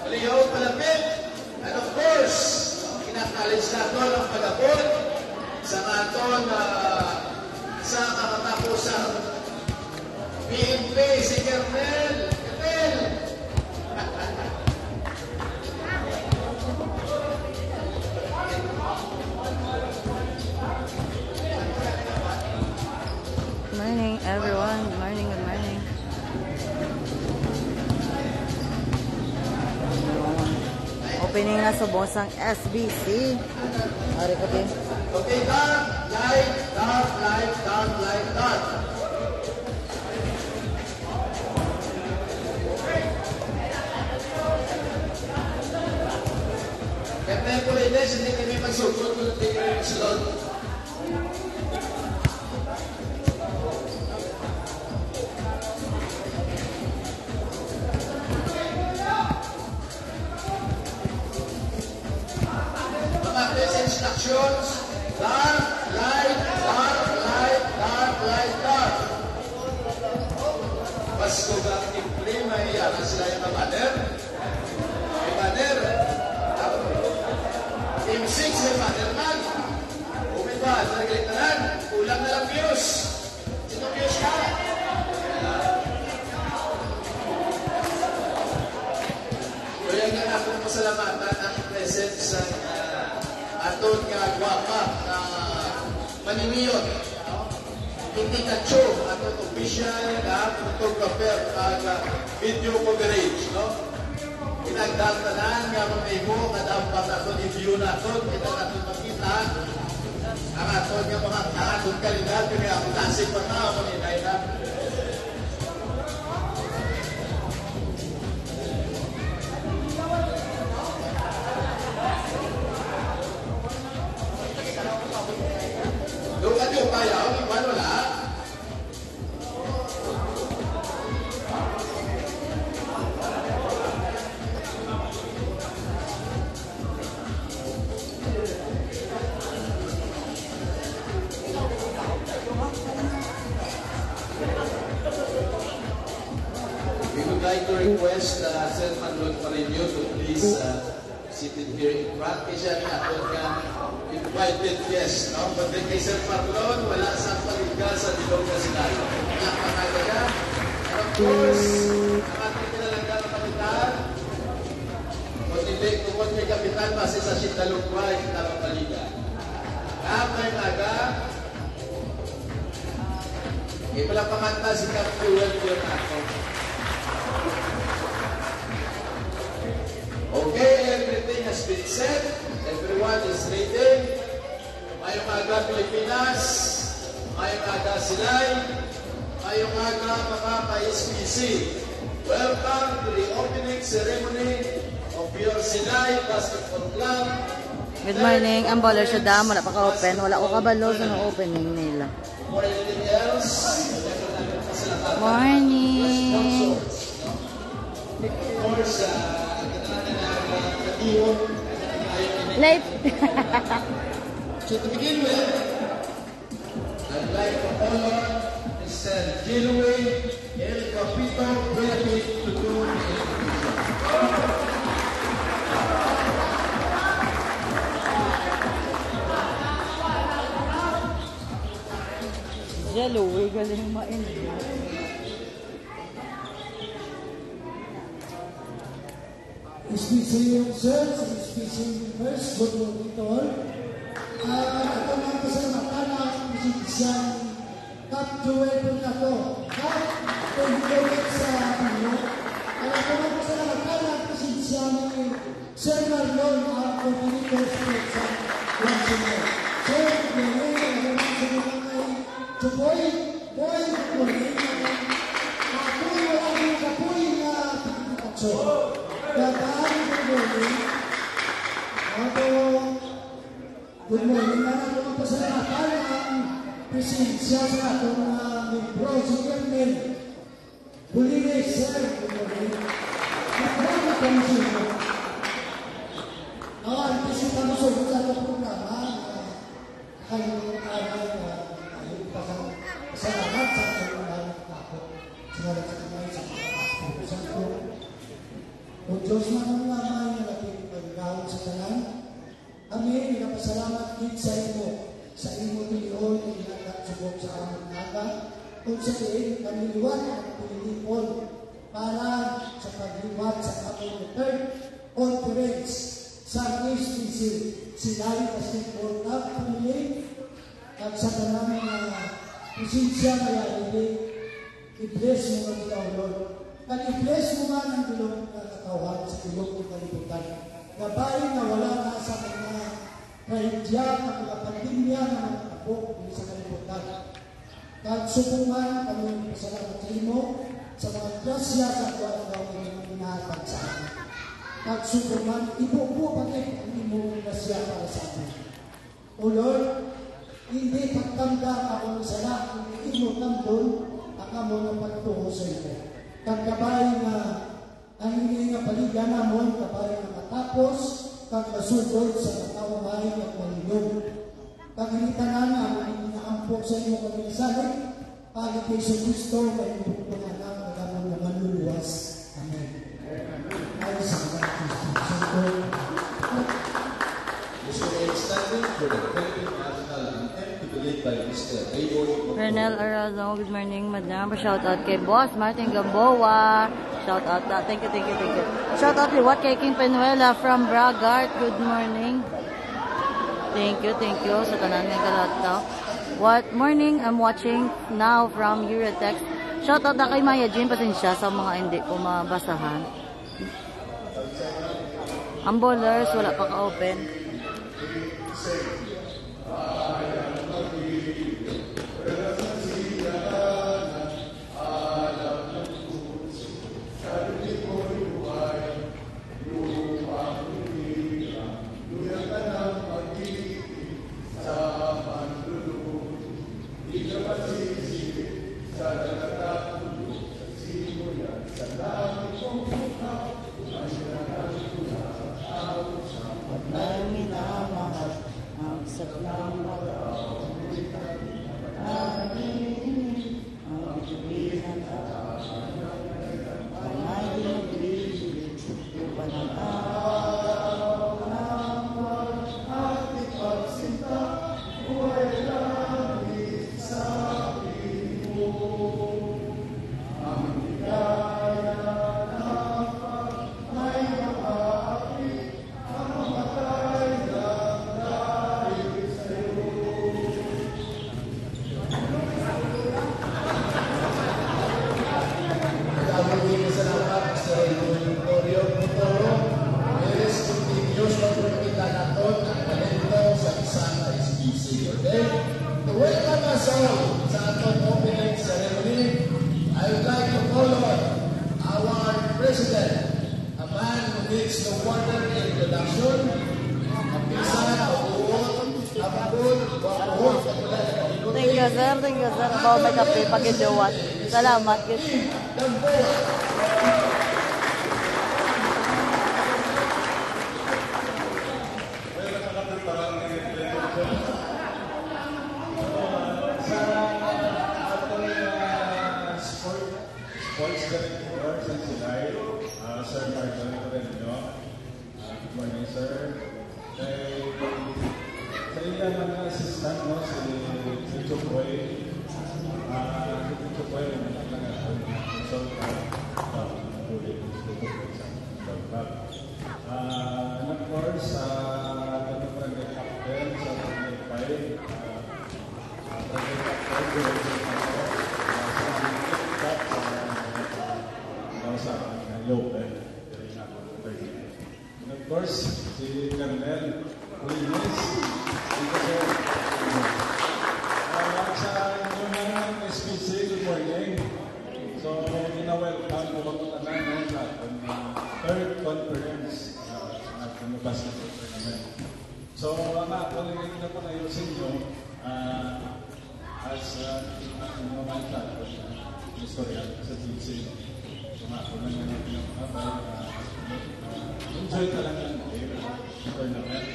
Baliyaw palapit. And of course, kinakalis natin ang pag-abot sa naton sa kakatapusang PNP si Kernel. Morning, everyone. Good morning, good morning. Opening na sa Bosang SBC. Ari ko din. Okay, dark, light, dark, light, dark, light, dark. Kaya po rin hindi kami magsugod kung hindi kami magsulod. Instructions, dark, light, dark, light, dark, light, dark. Mas kung ang timple, mahiyaran sila yung banner. May banner. Team 6 may banner man. Umin ba, nagalit na lang. Kulang na lang views. Sino views ka? Kaya nga ako masalamatan ang presence sa aton nga gwapa na manimiyot. Hindi ka cho aton official na photographer at video coverage, no? Pinagdatanan nga mamimo kadampat aton i-view naton kita naton makita ang aton nga mga aton kalidad kaya ang klaseng pata mo ni Naina. Lukat yung tayo, iwan wala. We would like to request Sir Manuel Pareño to please sit in here in front. Kasi siya nga invited guest, no? But then kay Sir Marlon, wala sa paliga sa Dilog na Sinay. Napakalaga. And of course, ang ating kinalaga ng kapitan, kung may kapitan, base sa Sindalugwa, hindi na paliga. Kapay naga, ipalapamanta si Captain Welker nato. Okay, everything has been said. Everyone is ready. Mayong aga Pilipinas, mayong aga Silay, mayong aga mga ka-SPC. Welcome to the opening ceremony of your Silay Basketball Club. Good morning. Ang baller siya dam. Wala pa ka-open. Wala ko kabalo sa opening nila. For anything else, Morning. of course, Late. so to begin with, I'd like to honor Mr. Gilway El Capito Benefit to do Jello, galing ma-enjoy. SPC Sir, SPC First, good morning to all. Ito mga pasalamatan ang isang top jewel po niya ko. Pag-ibig sa inyo. Ito mga pasalamatan ang isang Sir Marlon ang Coordinator Sports sa National. Sir, good morning. Chupoy, boy, good morning. Apoy, wala yung kapoy na pinipikasyon. Dadaan, good morning na natin ang pasalamatan ang presensya sa atong membro, si Kernel Bulines, sir. Good morning. Nakaramat kami sa inyo. Antisin kami sa atong programa kayong araw na kayong pasalamat sa atong mga kapot. Sinala sa kamay sa mga pastor. Kung Diyos na kami nga may nalapit pagkakawin sa tanan. Kami, nagpasalamat din sa imo tilion, inagatsubok sa aming naga. Kung sa diin, kami liwan at pinilipon para sa pagliwat sa aming third conference sa SBC. Sila'y Basketball Club Family at sa tanang presensya na yan, i-bless mo kami ikaw, Lord. At i-bless mo man ang tulong ng katawan sa tulong ng kalibutan. Gabay na wala na sa mga kahidya, mga pandemya na mga kapok sa kalibutan. At supungan kami pasalamat sa imo sa mga grasya sa tuwan ng mga inahatag sa amin. At supungan, ipo-upo pati ang imong grasya para sa amin. O Lord, hindi pagtanda ako ng sana, kung imo tandon, ang amo ng pagtuho sa ito. Kagkabay na ang hindi nga paligyan namon, kabay na matapos, kagkasugod sa katawamay at malilog. Kaginitan na ang hindi naampok sa imo kamisalit, pagit kay Kristo, may ipupungan na magamang na manluluwas. Amen. Ay sa mga Kristo. Renel Arazo, good morning, madam. Shout out kay Boss Martin Gamboa. Shout out, thank you. Shout out liwat kay King Penuela from Bragart. Good morning. Thank you sa tanan ng kalataw. What morning, I'm watching now from Eurotex. Shout out na kay Maya Jean, pasensya sa mga hindi ko mabasahan. Ang bowlers, wala pa ka-open. Thank you, sir. Bawa may kape, pag-idawat. Salamat. Sports Director sa Silay, Sir Martin Correno. Good morning, sir. Sa ilang mga assistant mo, si Chupoy, and of course, Barangay Captain sa Barangay 5, sa Lopen. And of course, si Carmel Willis, sa ng SPC, good morning. So, ina-welcome po ako tanan sa third conference ng basketball tournament. So, ako rin na po na yung sinyo as mga platform historian sa GC. So, ako na yung pinapabay enjoy talaga ang tournament.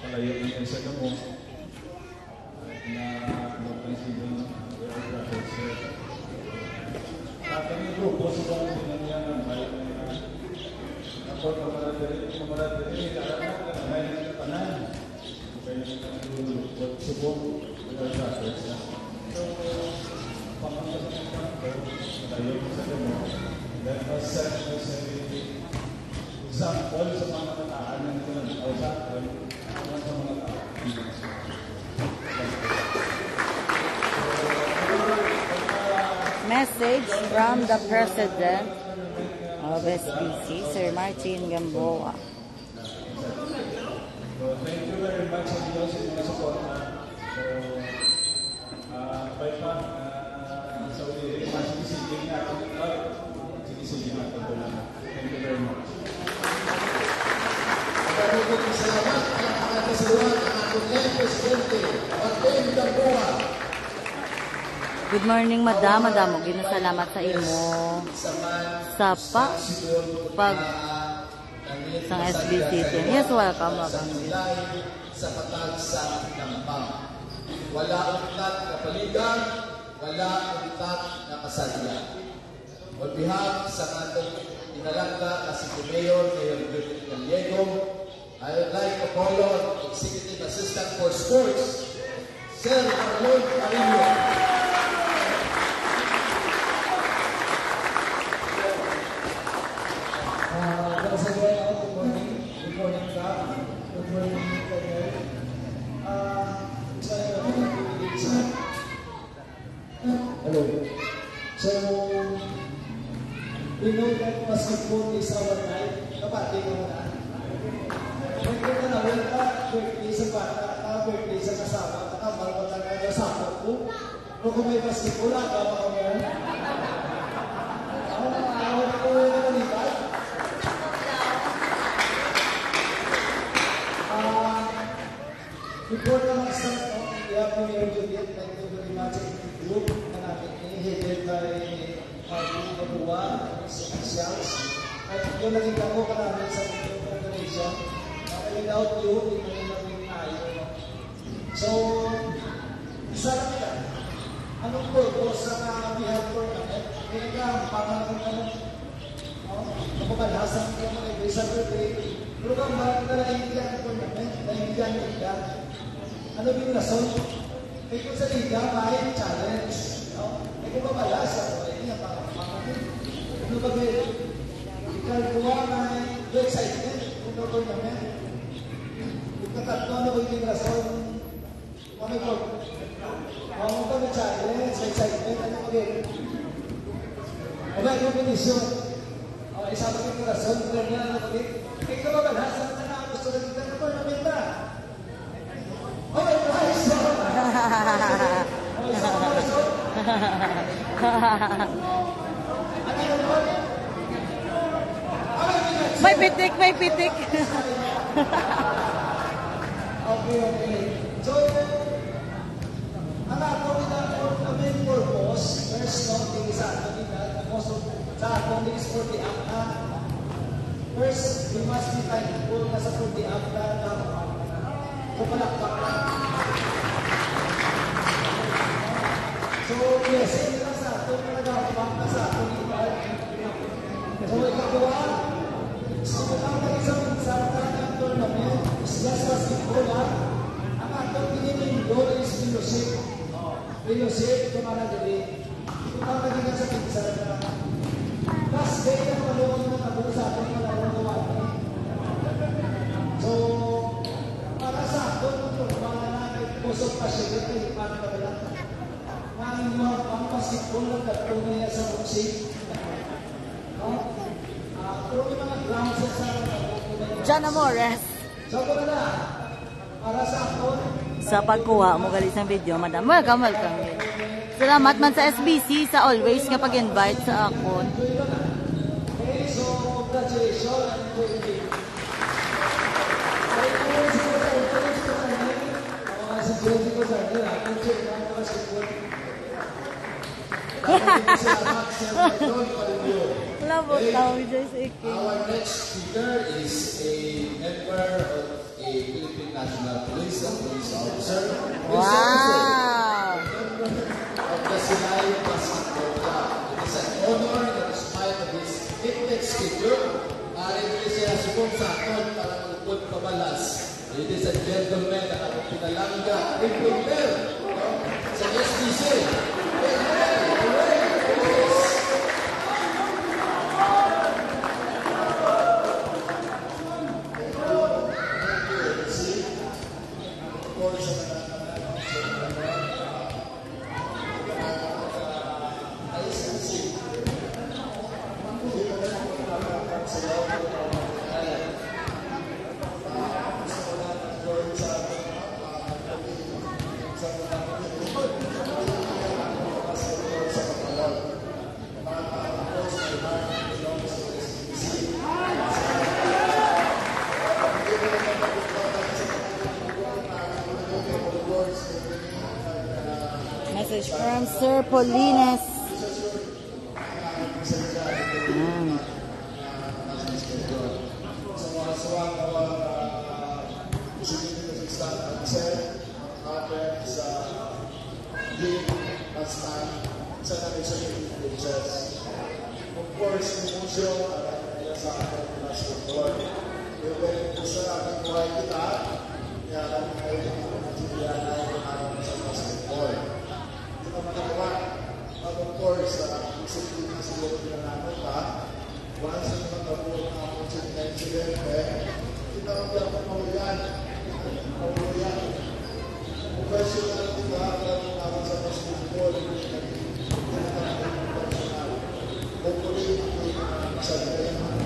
Palayo na yung sa gamo na mapansin ng Tapos yung grupo sa mga pinanyan support ng mga diri, karena lain kita tanan. Kaya kita buat subong dengan trackers. So, pangalaman ko, tayo sa demo. Let us set as a example sa mga kataan ng sa mga tao. Message from the President of SBC, Sir Martin Gamboa. Thank you very much sa Diyos sa mga support. By pa, sa uli, sinisigil natin. Sinisigil natin ito lang. Thank you very much. Maraming salamat ang pagkakasaluhan ng ating Presidente, Martin Gamboa. Good morning, Madam. Madam, ginasalamat sa imo sa pag sang SBC. Yes, welcome. Sa patagsang ng PAM. Wala ulit na paligan, wala ulit na kasalya. On behalf sa atong inalangga na si Mayor Judith Gallego, I would like to call on Executive Assistant for Sports, Sir Marlon Arillo. Hello. So, we know that basketball is our life. Kapatid mo na. Pwede na wala ka, birthday sa bata, birthday sa kasama, kamal mo na kayo sa ako. Pero kung may basketball, ako mo. Ako ko na nalipat. Before na mag-start, we have Mayor Judith. Thank you very much. Group na natin headed by Martin Gamboa, sa officials. At yung naging ako karami sa organization, without you, hindi namin tayo. So, isa lang ka. Anong purpose sa bihag tournament? Kaya ka, pangalang ka ng kapapalasan ka mga ibig birthday. Pero kang bakit na naiindihan ang tournament, naiindihan ang liga. Ano yung rason? Kaya kung sa liga, may challenge. Kaya kung papalasan, hindi ang pangalang. Ano ba kayo? Ikaw kuha may excitement kung ito tournament. Katatlo na ko yung rason. Kami ko. Ako kami challenge, excitement, ano ko din. Aba, yung minisyon. Isa ko yung rason, kung ano ko din. Eh, ito ba ba, nasa na gusto na kita na tournament na? Okay, guys! Isa ko yung rason? Ano yung rason? May pitik, may pitik. Okay. So, ang main purpose, first noting sa atin sa atin is for the ACTA. First, we must be thankful na sa for the ACTA na kapalakpak na. So, yes, hindi lang sa atin na nagawak na sa atin. So, ikakuha, sumutang isang ng tournament is just basketball ha. Ang atong pinilindo is fellowship. Fellowship, tumanagali. Sumutang naging sa pinsan na last day na malunod na naburo sa ating malunod. So, para sa atin, mga pusok pa siya, ito yung panagabala. Ang mga pang-basketball na katunay sa boxing. Pero may mga grounds sa John Amores. so, kung na, para sa akon, Sa pagkuha mo galing sa video, Madam. Welcome, welcome. Salamat man sa SBC sa always nga pag-invite sa akon. okay, so, congratulations and thank you. Si Josie ko sa akin, ako check lang ko sa ikot. Maraming salamat, Sir Marlon Arillo. Labo tao, Joyce Ike. Our next speaker is a member of a Philippine National Police, a police officer. Wow! Of the Sinai Basketball Club. It is an honor that despite of his hectic schedule, rin siya cellphone sa aton para magpud pamalas. Ladies and gentlemen, ang ating pinalangga, April Bell, no? Sa SBC. Message from Sir Polines. Of course, emotion sa ating basketball. Sa ating buhay kita, kaya kami kayo nagsigilan na yung sa basketball. Hindi ka matagawa. But of course, isipin na siguro pinanano pa. Once na nagkabuo na ako sa incident, kita ang dapat mahulihan. Mahulihan. Professional kita, kaya naman sa basketball.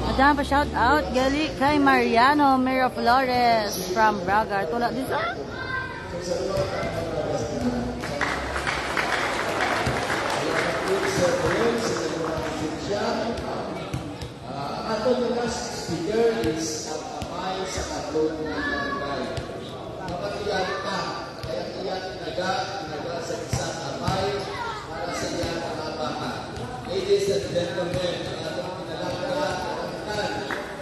Madam, pa shout out gali kay Mariano Miraflores from Braga. Tula din sa ato ng last speaker is ang kamay sa katlong ng barangay. Kapatiyan ka, kaya tiyan tinaga sa isang kamay para sa iyang kamabahan. Ladies and gentlemen, ang atong pinalangga, kapitan,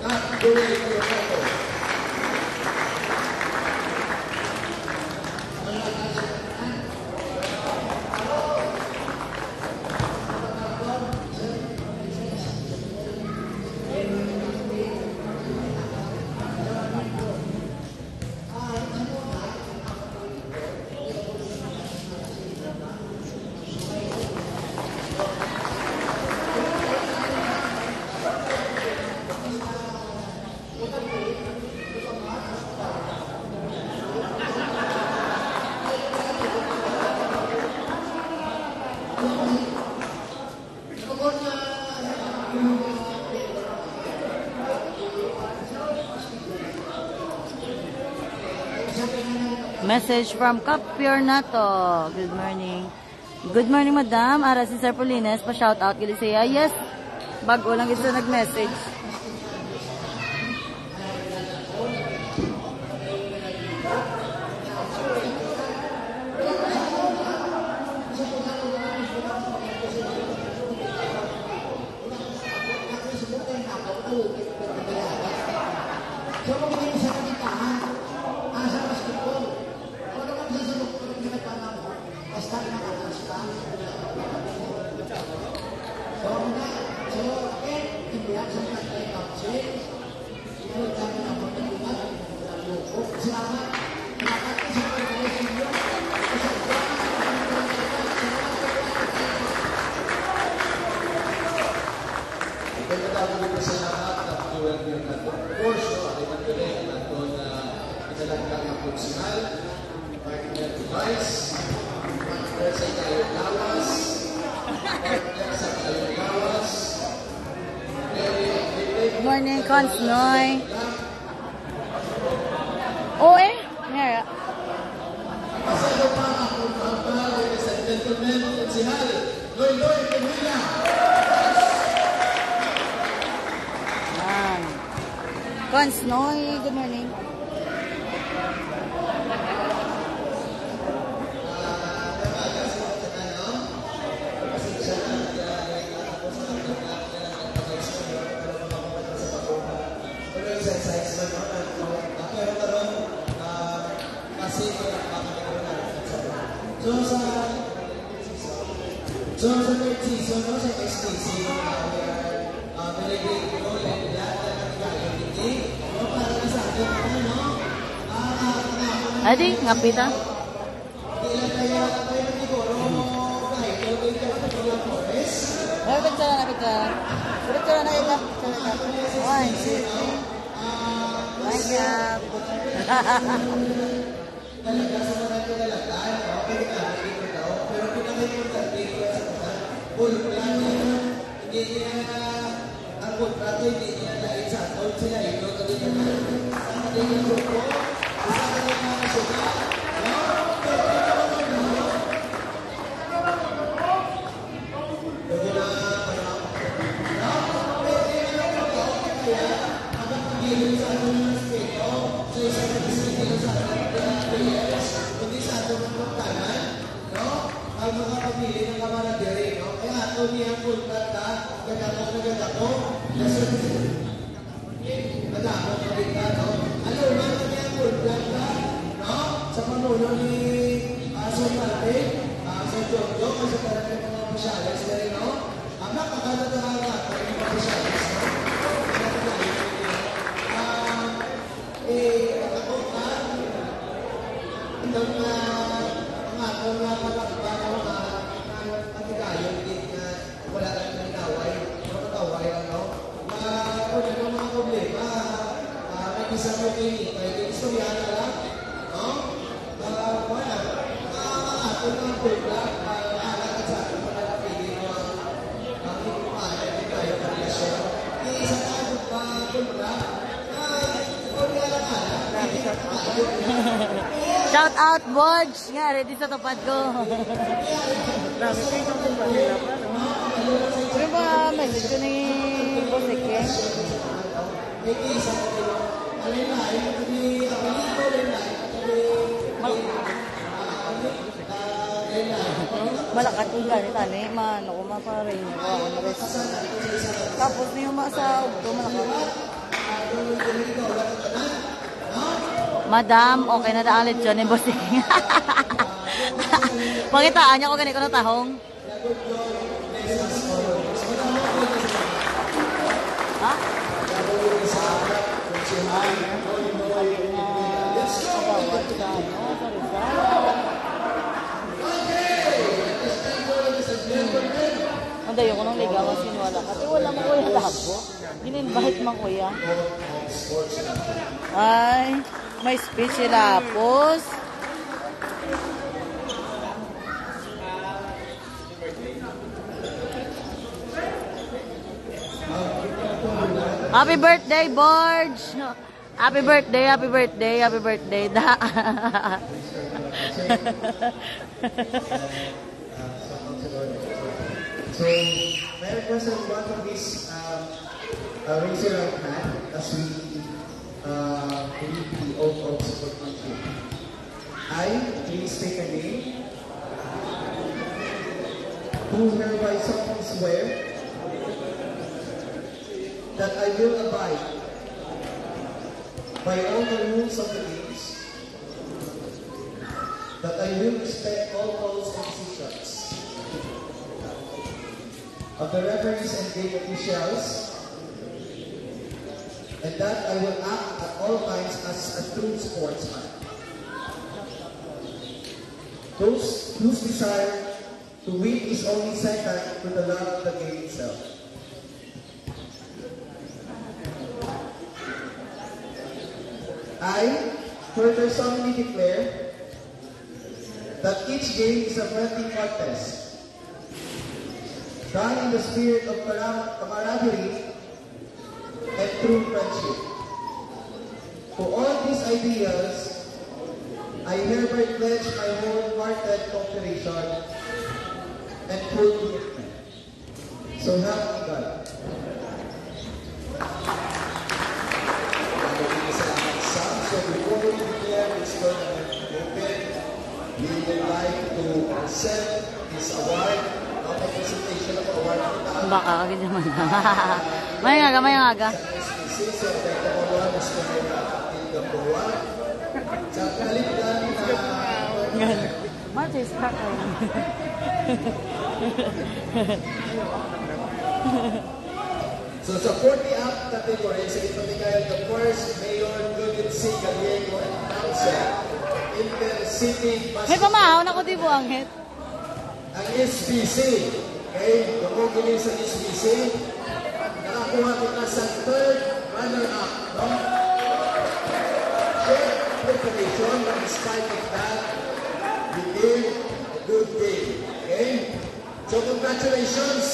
Kap Joey Coronado. message from Capiernato. Good morning. Good morning, madam. Ara si Sir Polines, pa-shout out gali siya. Yes, bago lang ito nag-message. Good morning, Consnoy. Oh, eh? Ngaya. Pasado pa ako mga ladies and gentlemen, si Hal, Loy Pemila. Consnoy, good morning. So sa third season, no, sa SKC, nilagay ko, lahat na nagkakaroon Adi, ngapita. Picture na. Picture na ito. One, two, three. Thank ang mga pamilya ng kamaradere, no? Kaya ito niya po kata, ganda ko, madamo ka rin ka, no? Ano naman niya po kata, no? Sa panuno ni Son Martin, sa Jojo, kasi talaga ng mga pasyalis na rin, no? Ang nakakalaga ng mga pasyalis, no? Ako ka, ang mga palakpan, mga patigayon, wala lang ng inaway, mga kataway, ano? Kung ano mga problema, may isang okay, may istorya na lang, no? Wala, mga ato ng program, alat at sa ating panalapili mo ang hinumaan at tayo ng relasyon. Isang ato pa program, kung wala ka na, hindi ka tayo. Shout out, Bodge! Nga, ready sa tupad ko. Ano ba message ko ni Bosek eh? Malakat kong ganit, ano eh, mano ko maparin niyo ako na rin. Tapos niyo sa ugto, malakat. Madam, okay na daalit yun ni Bosek. Pakitaan niya ko ganito na tahong. Ha? Ang dayo ko nung ligawan sinuwala. Kasi wala mo kuya labo. Gininvite man kuya. Ay, may speech sila pos. Happy birthday, Borge! No. Happy birthday, happy birthday, happy birthday. So, may request of one of these raise your right hand as we read the oath of support. I, please take a name, who hereby solemnly swear that I will abide by all the rules of the games, that I will respect all rules and decisions of the referees and game officials, and that I will act at all times as a true sportsman. Those whose desire to win is only second to the love of the game itself. I further solemnly declare that each game is a friendly contest, done in the spirit of camaraderie and true friendship. To all these ideals, I hereby pledge my wholehearted cooperation and full commitment. So help me God. So before we declare this tournament open, we would like to present this award, not a presentation of award. Baka agad naman. May aga. SPC, so thank you all, Mr. Gamboa. Sa kaligdan na... Much is crackling. So sa 40 up, category sa ipamigay ng first Mayor Judith C. Gallego and Council Intercity Bus. May pamahaw na ko di buangit. Ang SBC, okay, tumugulin sa SBC, nakakuha kita sa third runner-up, no? Shared preparation, but despite of that, we did a good game, okay? So congratulations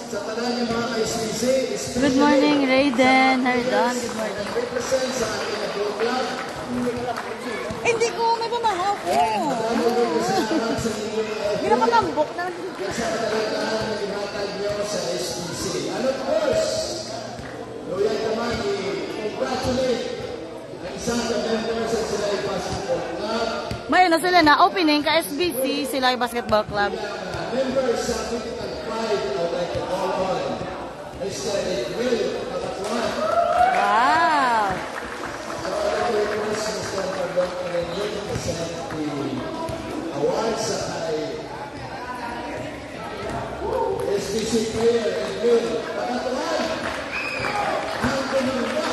sa tanan ng mga SBC, Good morning, Raiden. Herdan, good morning. represent sa ating Agro Club. Hindi ko, may pamahaw ko. Salamat sa inyong Hindi na palambok na. sa kadalagaan na ihatag niyo sa SPC. And of course, loyal naman i-congratulate ang isang ka-member sa Silay Basketball Club. May na sila na opening ka SBC, Silay Basketball Club. Members sa Critical Pride, I would like to call on Mr. Edwin Kapatuan. Wow. So, I'd like to request Mr. Pardon and you to present the awards sa kay SPC player Edwin Kapatuan. Ang tumulong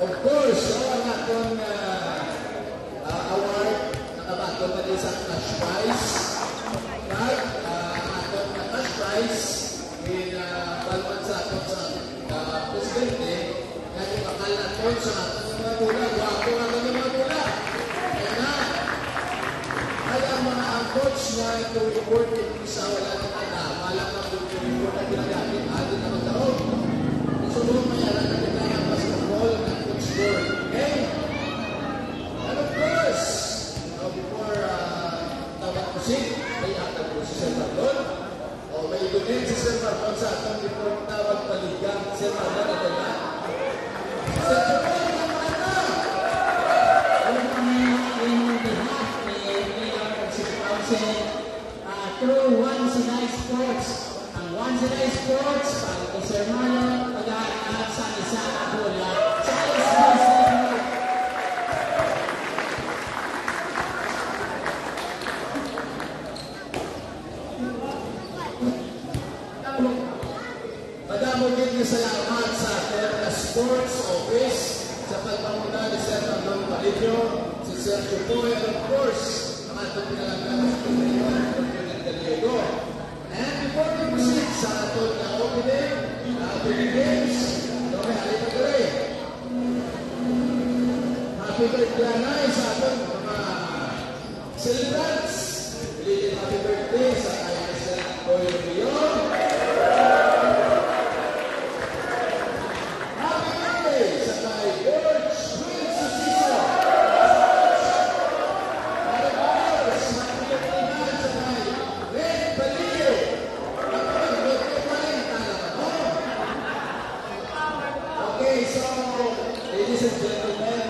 Of course, ang atong award nakabato pa din sa cash prize. But ang atong cash prize balman sa atong sa presidente na ipakal natin sa atong mga mula. Wapo nga ng mga mula. Kaya na, ay ang mga coach na ito report yung isa wala ng malang na report na ginagamit atin na magtaon. Sunod may alam na ng basketball na coach board. Okay? And of course, before tawag ko may atag ko si Sir Marlon. O may ibigay si Sir Marlon sa atong before tawag paligang Sir Marlon na tayo. Sir Marlon, naman na! Alam kami in behalf ni Mayor of City Council through One Sinai Sports. Ang One Sinai Sports, para kay Sir Marlon, pag-aarap sa isa kabula sa SBC. Madamo din niyo salamat sa ating sports office sa pagpamuna ni Sir Marlon Palillo, si Sir Chupoy, and of course, ang atong pinalagyan sa Pilipinas, President Gallego. And before we proceed sa atong opening games, may halip na rin. Happy birthday na sa atong mga celebrants. Believe happy birthday sa kanyang Sir Koyo Leon. Happy birthday sa kay George Will Susiso. And of course, happy birthday na sa kay Red Palillo. Okay, so, ladies and gentlemen,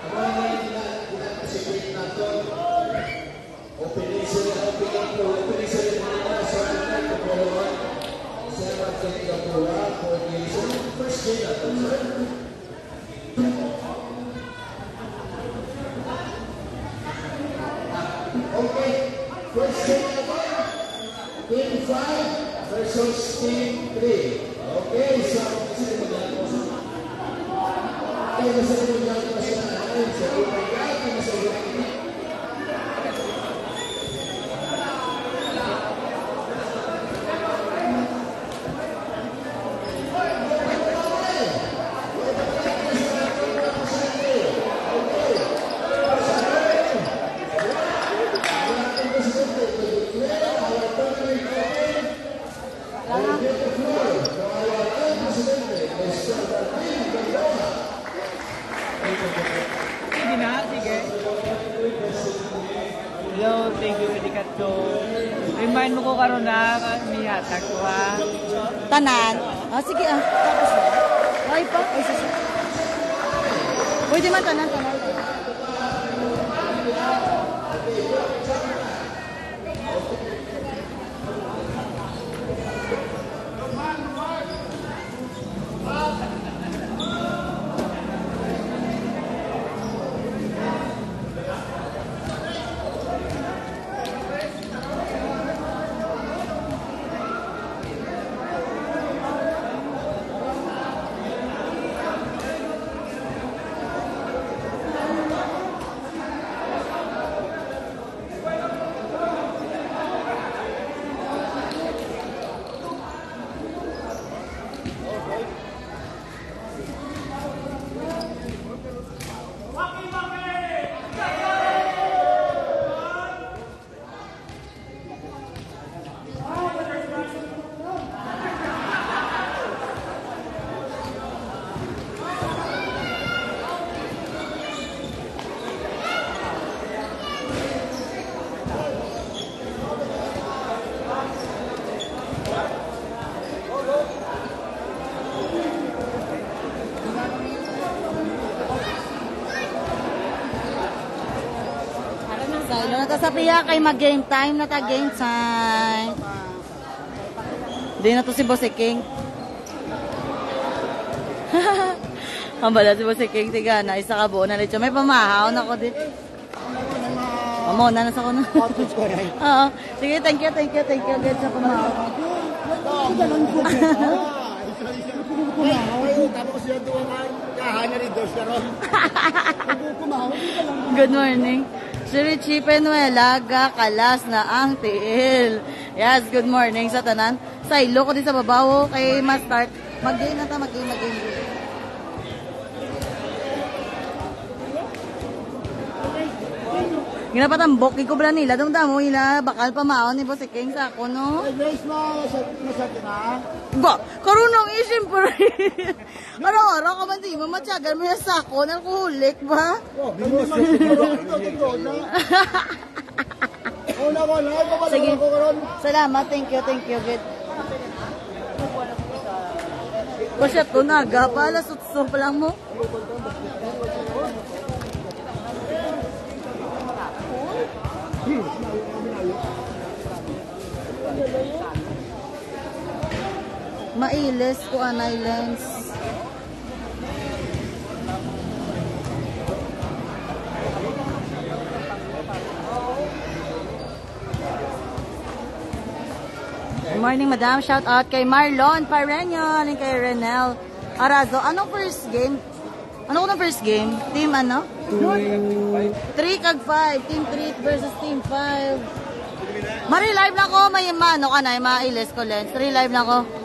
ang mga pinag-participate natin, opening ceremony na sa ating kapuluan, sa ating kapuluan for the first game natin, sir. Okay, first game natin, Team 5 versus Team 3. Okay, so, kasi magiging po sa ay, nasa rin po siya natin sa upagay, nasa upagay. Hello, thank you, Pedikat ko. Remind mo ko karon na nihatag ko ha. Tanan. Sige tapos na. Ay pa. Ay, sige. Pwede man tanan. Saylo na ta sa piya kay mag-game time na ta, game time. Di na to si Boss King. Ang bala si Boss King, tiga na, isa ka buo na lechon. May pamahaw na ko din. Amo, nanas ako na. Oo. Sige, thank you. Good sa pamahaw. Good morning. Si Richie Penuela, kalas na ang tiil. Yes, good morning sa tanan. Saylo ko din sa babaw kay ma-start. Mag-game na ta, mag-game. Ginapatambok, ikubra nila. Dumdamo nila, bakal pamaon ni Boss King sa ako, no? Grace na na. Ba, karunong siyempre. Araw-araw ka man di mo matyagan mo yung sako ng kuhulik ba? Sige, salamat, thank you, good. Pasyat ko naga, pala sutso pa lang mo. Mailis ko ang islands. Good morning, madam. Shout out kay Marlon Pareño and kay Renel Arazo. Anong first game? Ano ko na first game? Team ano? 3 kag 5. Team 3 versus Team 5. Mari live na ko. May ano ka na. Mailis ko, Lens. 3 live na ko.